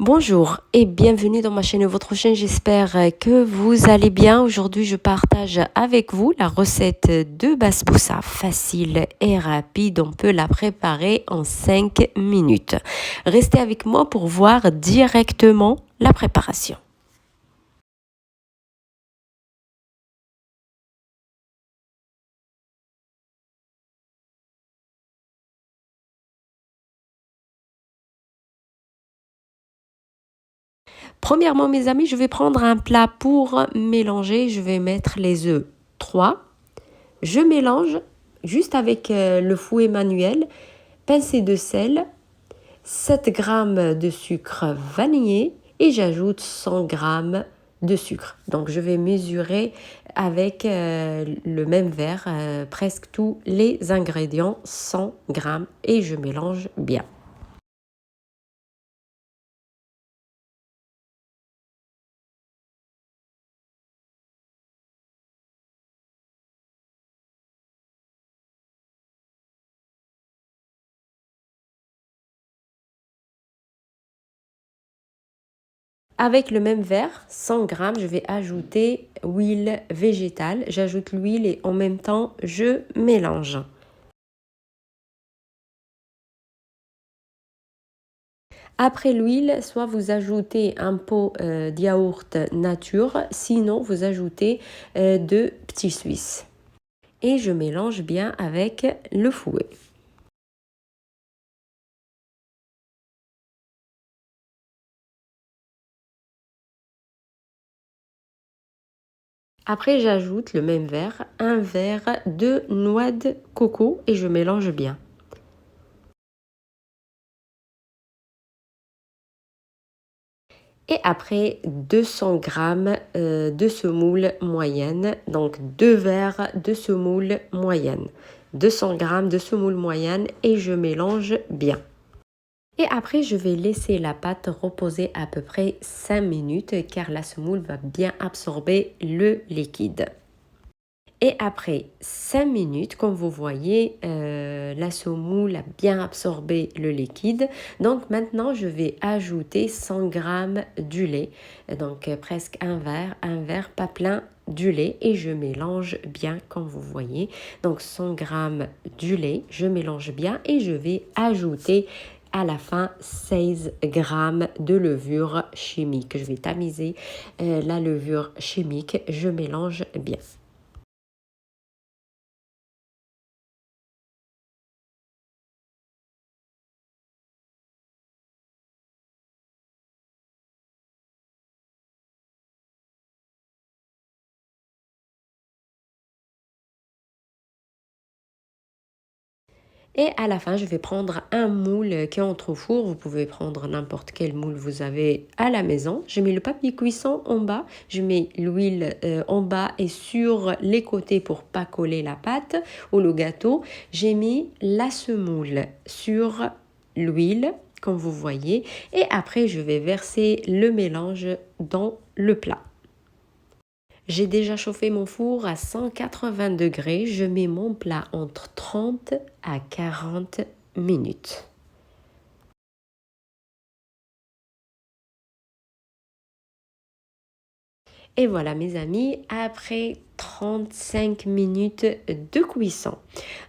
Bonjour et bienvenue dans ma chaîne, votre chaîne. J'espère que vous allez bien. Aujourd'hui, je partage avec vous la recette de basboussa facile et rapide. On peut la préparer en 5 minutes. Restez avec moi pour voir directement la préparation. Premièrement, mes amis, je vais prendre un plat pour mélanger. Je vais mettre les œufs 3. Je mélange juste avec le fouet manuel, pincée de sel, 7 g de sucre vanillé et j'ajoute 100 g de sucre. Donc je vais mesurer avec le même verre presque tous les ingrédients, 100 g, et je mélange bien. Avec le même verre, 100 g, je vais ajouter huile végétale. J'ajoute l'huile et en même temps, je mélange. Après l'huile, soit vous ajoutez un pot de yaourt nature, sinon vous ajoutez de petits suisses. Et je mélange bien avec le fouet. Après, j'ajoute le même verre, un verre de noix de coco et je mélange bien. Et après 200 g de semoule moyenne, donc 2 verres de semoule moyenne. 200 g de semoule moyenne et je mélange bien. Et après, je vais laisser la pâte reposer à peu près 5 minutes car la semoule va bien absorber le liquide. Et après 5 minutes, comme vous voyez, la semoule a bien absorbé le liquide. Donc maintenant, je vais ajouter 100 g du lait. Donc presque un verre pas plein du lait. Et je mélange bien, comme vous voyez. Donc 100 g du lait, je mélange bien et je vais ajouter à la fin 16 g de levure chimique. Je vais tamiser la levure chimique, je mélange bien. Et à la fin, je vais prendre un moule qui est entre four. Vous pouvez prendre n'importe quel moule vous avez à la maison. Je mets le papier cuisson en bas. Je mets l'huile en bas et sur les côtés pour pas coller la pâte ou le gâteau. J'ai mis la semoule sur l'huile, comme vous voyez. Et après, je vais verser le mélange dans le plat. J'ai déjà chauffé mon four à 180 degrés. Je mets mon plat entre 30 à 40 minutes. Et voilà mes amis, après 35 minutes de cuisson.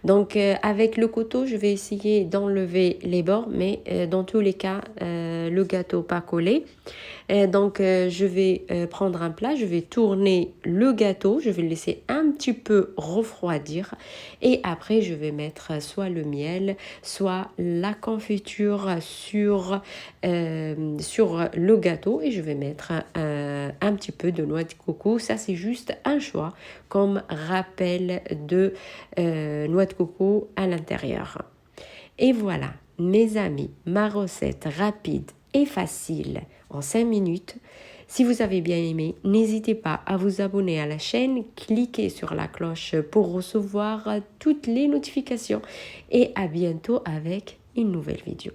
Donc avec le couteau, je vais essayer d'enlever les bords, mais dans tous les cas, le gâteau pas collé. Donc je vais prendre un plat, je vais tourner le gâteau, je vais le laisser un petit peu refroidir et après je vais mettre soit le miel, soit la confiture sur le gâteau et je vais mettre un petit peu de noix de coco. Ça c'est juste un choix comme rappel de noix de coco à l'intérieur. Et voilà mes amis, ma recette rapide et facile en 5 minutes. Si vous avez bien aimé, n'hésitez pas à vous abonner à la chaîne, cliquez sur la cloche pour recevoir toutes les notifications et à bientôt avec une nouvelle vidéo.